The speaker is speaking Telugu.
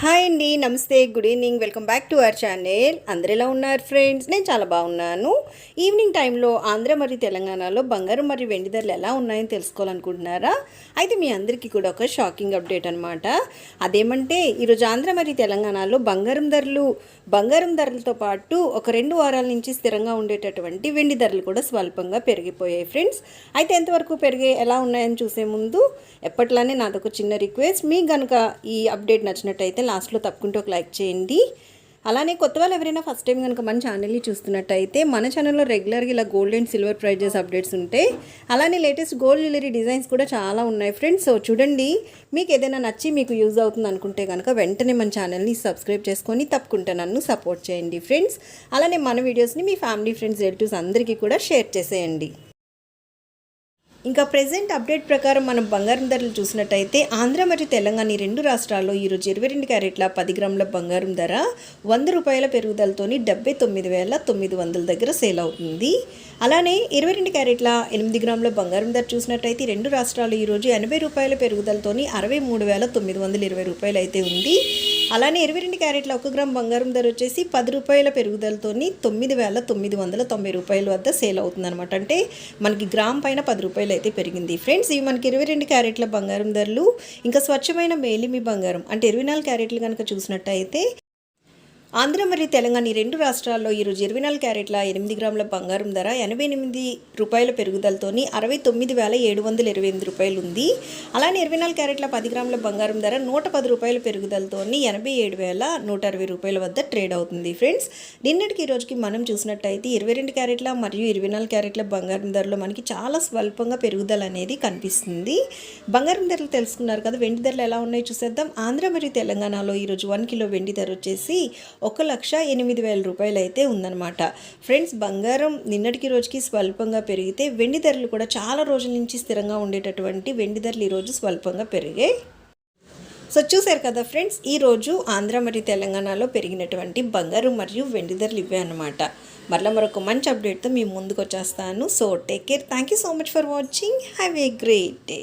హాయ్ అండి, నమస్తే, good evening, welcome back to our channel. అందరు ఎలా ఉన్నారు ఫ్రెండ్స్? నేను చాలా బాగున్నాను. ఈవినింగ్ టైంలో ఆంధ్ర మరియు తెలంగాణలో బంగారం మరియు వెండి ధరలు ఎలా ఉన్నాయని తెలుసుకోవాలనుకుంటున్నారా? అయితే మీ అందరికీ కూడా ఒక షాకింగ్ అప్డేట్ అనమాట. అదేమంటే ఈరోజు ఆంధ్ర మరియు తెలంగాణలో బంగారం ధరలతో పాటు ఒక 2 వారాల నుంచి స్థిరంగా ఉండేటటువంటి వెండి ధరలు కూడా స్వల్పంగా పెరిగిపోయాయి ఫ్రెండ్స్. అయితే ఎంతవరకు పెరిగాయి, ఎలా ఉన్నాయని చూసే ముందు ఎప్పట్లానే నాదొక చిన్న రిక్వెస్ట్, మీకు కనుక ఈ అప్డేట్ నచ్చినట్టయితే లాస్ట్లో తప్పకుండా ఒక లైక్ చేయండి. అలానే కొత్త వాళ్ళు ఎవరైనా ఫస్ట్ టైం కనుక మన ఛానల్ని చూస్తున్నట్టయితే మన ఛానల్లో రెగ్యులర్గా ఇలా gold and silver prices updates ఉంటాయి. అలానే లేటెస్ట్ గోల్డ్ జ్యువెలరీ డిజైన్స్ కూడా చాలా ఉన్నాయి ఫ్రెండ్స్. సో చూడండి, మీకు ఏదైనా నచ్చి మీకు యూజ్ అవుతుంది అనుకుంటే కనుక వెంటనే మన ఛానల్ని సబ్స్క్రైబ్ చేసుకొని తప్పకుండా నన్ను సపోర్ట్ చేయండి ఫ్రెండ్స్. అలానే మన వీడియోస్ని మీ ఫ్యామిలీ, ఫ్రెండ్స్, రిలేటివ్స్ అందరికీ కూడా షేర్ చేసేయండి. ఇంకా ప్రెజెంట్ అప్డేట్ ప్రకారం మనం బంగారం ధరలు చూసినట్టయితే ఆంధ్ర మరియు తెలంగాణ ఈ 2 రాష్ట్రాల్లో ఈరోజు 22 క్యారెట్ల 10 గ్రాముల బంగారం ధర 100 రూపాయల పెరుగుదలతో 79,900 దగ్గర సేల్ అవుతుంది. అలానే 22 క్యారెట్ల 8 గ్రాముల బంగారం ధర చూసినట్టయితే 2 రాష్ట్రాలు ఈరోజు 80 రూపాయల పెరుగుదలతో 63,920 రూపాయలు అయితే ఉంది. అలానే 22 క్యారెట్ల 1 గ్రామ్ బంగారం ధర వచ్చేసి 10 రూపాయల పెరుగుదలతో 9,990 రూపాయల వద్ద సేల్ అవుతుంది అనమాట. అంటే మనకి గ్రామ్ పైన 10 రూపాయలు అయితే పెరిగింది ఫ్రెండ్స్. ఇవి మనకి 22 క్యారెట్ల బంగారం ధరలు. ఇంకా స్వచ్ఛమైన మేలిమి బంగారం అంటే 24 క్యారెట్లు కనుక చూసినట్టయితే ఆంధ్ర మరియు తెలంగాణ ఈ 2 రాష్ట్రాల్లో ఈరోజు 24 క్యారెట్ల 8 గ్రాముల బంగారం ధర 88 రూపాయల పెరుగుదలతో 69,728 రూపాయలు ఉంది. అలానే 24 క్యారెట్ల 10 గ్రాముల బంగారం ధర 110 రూపాయల పెరుగుదలతో 87,160 రూపాయల వద్ద ట్రేడ్ అవుతుంది ఫ్రెండ్స్. నిన్నటికి ఈ రోజుకి మనం చూసినట్టయితే 22 క్యారెట్ల మరియు 24 క్యారెట్ల బంగారం ధరలో మనకి చాలా స్వల్పంగా పెరుగుదల అనేది కనిపిస్తుంది. బంగారం ధరలు తెలుసుకున్నారు కదా, వెండి ధరలు ఎలా ఉన్నాయో చూసేద్దాం. ఆంధ్ర మరియు తెలంగాణలో ఈరోజు 1 కిలో వెండి ధర వచ్చేసి 1,08,000 రూపాయలు అయితే ఉందన్నమాట ఫ్రెండ్స్. బంగారం నిన్నటికి రోజుకి స్వల్పంగా పెరిగితే వెండి ధరలు కూడా చాలా రోజుల నుంచి స్థిరంగా ఉండేటటువంటి వెండి ధరలు ఈరోజు స్వల్పంగా పెరిగాయి. సో చూశారు కదా ఫ్రెండ్స్, ఈరోజు ఆంధ్ర మరియు తెలంగాణలో పెరిగినటువంటి బంగారం మరియు వెండి ధరలు ఇవే అన్నమాట. మరలా మరొక మంచి అప్డేట్తో మీ ముందుకు వచ్చేస్తాను. So take care, thank you so much for watching, have a great day.